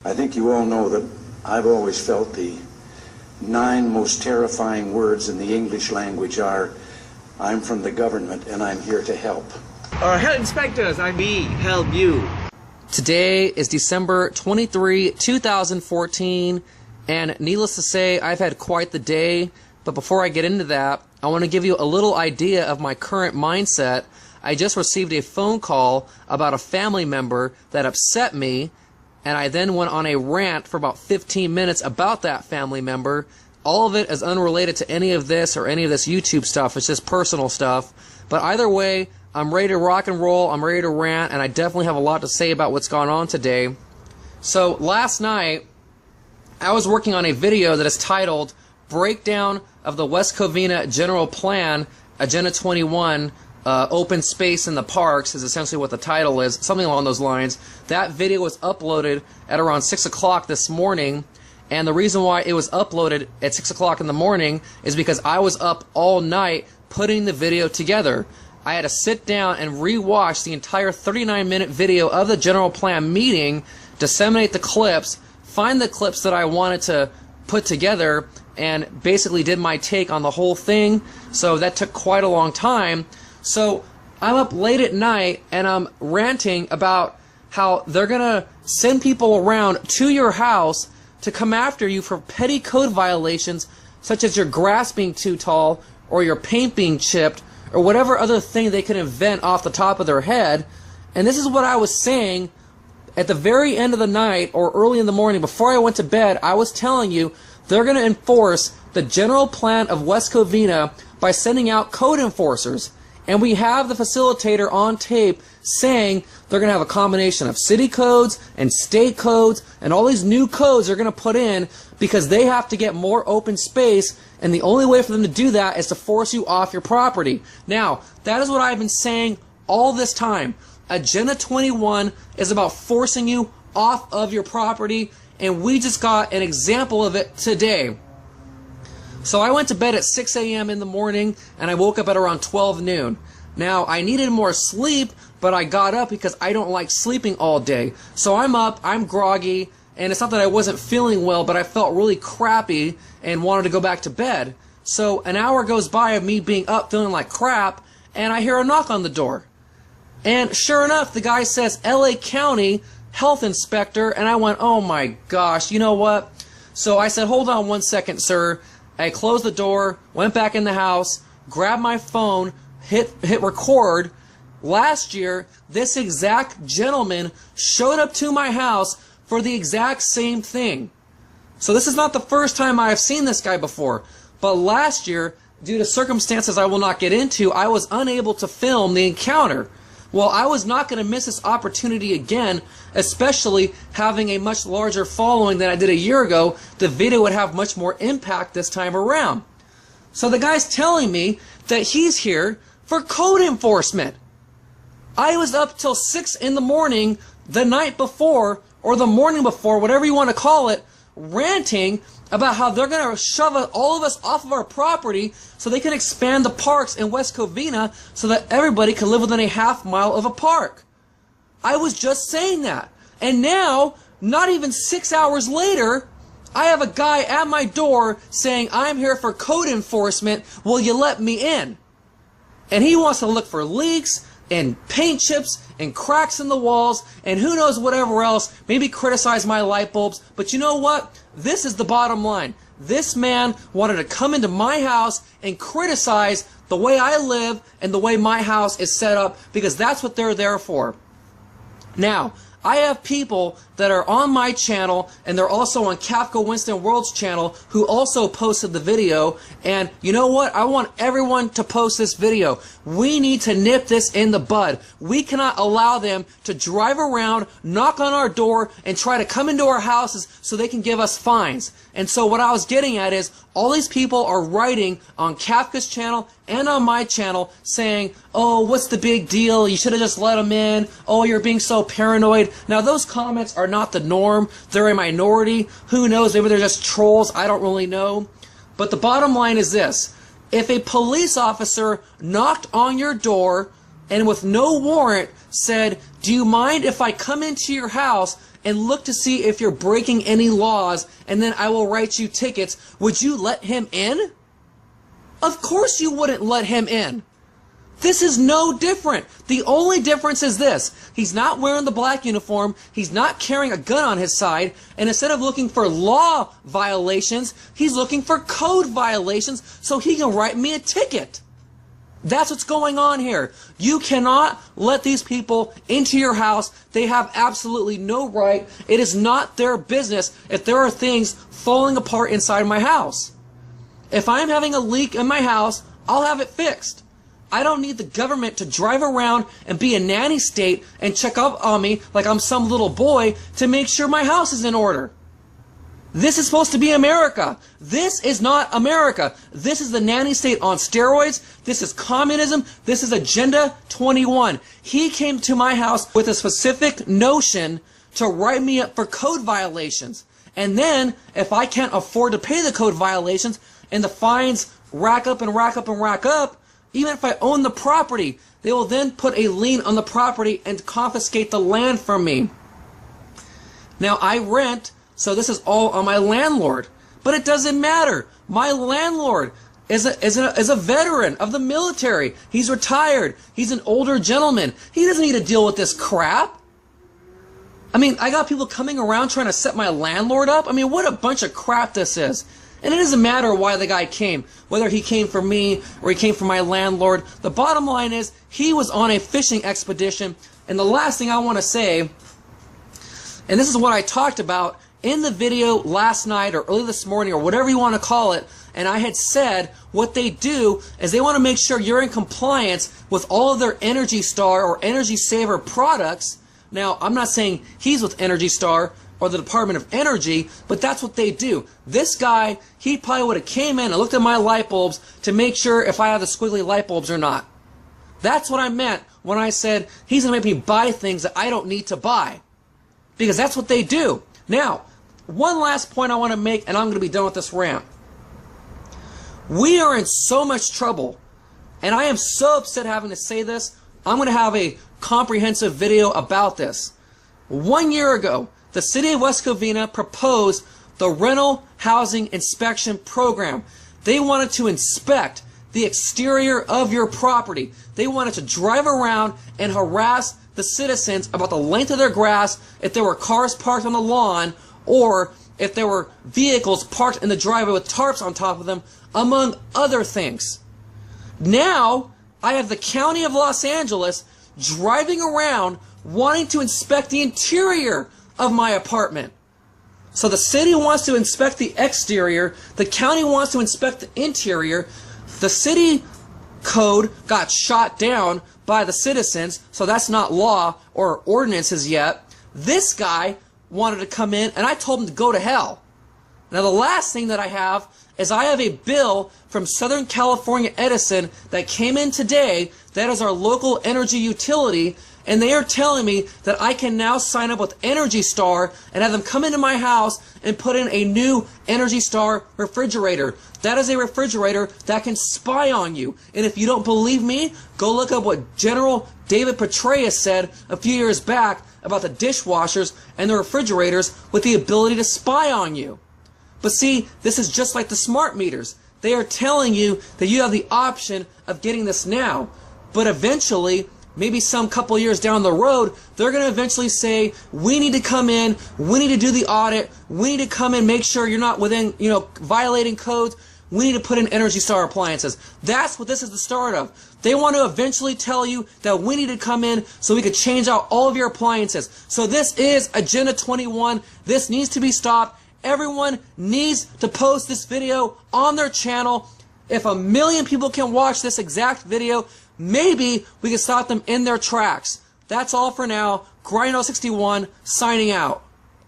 I think you all know that I've always felt the 9 most terrifying words in the English language are, I'm from the government and I'm here to help. Or help inspectors, I mean, help you. Today is December 23, 2014, and needless to say, I've had quite the day, but before I get into that, I want to give you a little idea of my current mindset. I just received a phone call about a family member that upset me, and I then went on a rant for about 15 minutes about that family member. All of it is unrelated to any of this or any of this YouTube stuff. It's just personal stuff. But either way, I'm ready to rock and roll. I'm ready to rant, and I definitely have a lot to say about what's gone on today. So last night, I was working on a video that is titled Breakdown of the West Covina General Plan, Agenda 21, Open Space in the Parks is essentially what the title is, something along those lines. That video was uploaded at around 6 o'clock this morning, and the reason why it was uploaded at 6 o'clock in the morning is because I was up all night putting the video together. I had to sit down and re-watch the entire 39-minute video of the general plan meeting, disseminate the clips, find the clips that I wanted to put together, and basically did my take on the whole thing. So that took quite a long time. So I'm up late at night and I'm ranting about how they're gonna send people around to your house to come after you for petty code violations, such as your grass being too tall or your paint being chipped or whatever other thing they can invent off the top of their head. And this is what I was saying at the very end of the night or early in the morning before I went to bed. I was telling you they're going to enforce the general plan of West Covina by sending out code enforcers. And we have the facilitator on tape saying they're going to have a combination of city codes and state codes and all these new codes they're going to put in because they have to get more open space, and the only way for them to do that is to force you off your property. Now, that is what I've been saying all this time. Agenda 21 is about forcing you off of your property, and we just got an example of it today. So I went to bed at 6 a.m. in the morning, and I woke up at around 12 noon. Now, I needed more sleep, but I got up because I don't like sleeping all day. So I'm up, I'm groggy, and it's not that I wasn't feeling well, but I felt really crappy and wanted to go back to bed. So an hour goes by of me being up feeling like crap, and I hear a knock on the door. And sure enough, the guy says, LA County Health Inspector, and I went, oh my gosh, you know what? So I said, hold on one second, sir. I closed the door, went back in the house, grabbed my phone, hit record. Last year, this exact gentleman showed up to my house for the exact same thing. So this is not the first time I have seen this guy before. But last year, due to circumstances I will not get into, I was unable to film the encounter. Well, I was not going to miss this opportunity again, especially having a much larger following than I did a year ago. The video would have much more impact this time around. So the guy's telling me that he's here for code enforcement. I was up till 6 in the morning the night before, or the morning before, whatever you want to call it, ranting about how they're going to shove all of us off of our property so they can expand the parks in West Covina so that everybody can live within a half mile of a park. I was just saying that. And now, not even 6 hours later, I have a guy at my door saying, I'm here for code enforcement, will you let me in? And he wants to look for leaks and paint chips and cracks in the walls and who knows whatever else, maybe criticize my light bulbs. But you know what? This is the bottom line. This man wanted to come into my house and criticize the way I live and the way my house is set up, because that's what they're there for. Now, I have people that are on my channel, and they're also on Kafka Winston World's channel, who also posted the video. And you know what? I want everyone to post this video. We need to nip this in the bud. We cannot allow them to drive around, knock on our door, and try to come into our houses so they can give us fines. And so what I was getting at is, all these people are writing on Kafka's channel and on my channel saying, oh, what's the big deal? You should have just let them in. Oh, you're being so paranoid. Now, those comments are not the norm. They're a minority. Who knows? Maybe they're just trolls. I don't really know. But the bottom line is this. If a police officer knocked on your door and with no warrant said, do you mind if I come into your house and look to see if you're breaking any laws, and then I will write you tickets, would you let him in? Of course you wouldn't let him in. This is no different. The only difference is this. He's not wearing the black uniform, he's not carrying a gun on his side, and instead of looking for law violations, he's looking for code violations so he can write me a ticket. That's what's going on here. You cannot let these people into your house. They have absolutely no right. It is not their business if there are things falling apart inside my house. If I'm having a leak in my house, I'll have it fixed. I don't need the government to drive around and be a nanny state and check up on me like I'm some little boy to make sure my house is in order. This is supposed to be America. This is not America. This is the nanny state on steroids. This is communism. This is Agenda 21. He came to my house with a specific notion to write me up for code violations. And then, if I can't afford to pay the code violations and the fines rack up and rack up and rack up, even if I own the property, they will then put a lien on the property and confiscate the land from me. Now, I rent, so this is all on my landlord. But it doesn't matter. My landlord is a veteran of the military. He's retired. He's an older gentleman. He doesn't need to deal with this crap. I mean, I got people coming around trying to set my landlord up. I mean, what a bunch of crap this is. And it doesn't matter why the guy came, whether he came for me or he came for my landlord. The bottom line is he was on a fishing expedition. And the last thing I want to say, and this is what I talked about in the video last night or early this morning or whatever you want to call it, and I had said what they do is they want to make sure you're in compliance with all of their Energy Star or Energy Saver products. Now, I'm not saying he's with Energy Star or the Department of Energy, but that's what they do. This guy, he probably would have came in and looked at my light bulbs to make sure if I have the squiggly light bulbs or not. That's what I meant when I said he's going to make me buy things that I don't need to buy. Because that's what they do. Now, one last point I want to make, and I'm going to be done with this rant. We are in so much trouble, and I am so upset having to say this. I'm going to have a comprehensive video about this. 1 year ago, the city of West Covina proposed the rental housing inspection program. They wanted to inspect the exterior of your property. They wanted to drive around and harass the citizens about the length of their grass, if there were cars parked on the lawn, or if there were vehicles parked in the driveway with tarps on top of them, among other things. Now, I have the county of Los Angeles driving around wanting to inspect the interior of my apartment. So the city wants to inspect the exterior, the county wants to inspect the interior, the city code got shot down by the citizens, so that's not law or ordinances yet. This guy wanted to come in, and I told him to go to hell. Now the last thing that I have is I have a bill from Southern California Edison that came in today. That is our local energy utility, and they are telling me that I can now sign up with Energy Star and have them come into my house and put in a new Energy Star refrigerator. That is a refrigerator that can spy on you. And if you don't believe me, go look up what General David Petraeus said a few years back about the dishwashers and the refrigerators with the ability to spy on you. But see, this is just like the smart meters. They are telling you that you have the option of getting this now. But eventually, maybe some couple years down the road, they're going to eventually say, we need to come in, we need to do the audit, we need to come in, make sure you're not within, violating codes, we need to put in Energy Star appliances. That's what this is the start of. They want to eventually tell you that we need to come in so we could change out all of your appliances. So this is Agenda 21. This needs to be stopped. Everyone needs to post this video on their channel. If 1 million people can watch this exact video, maybe we can stop them in their tracks. That's all for now. grindall61 signing out.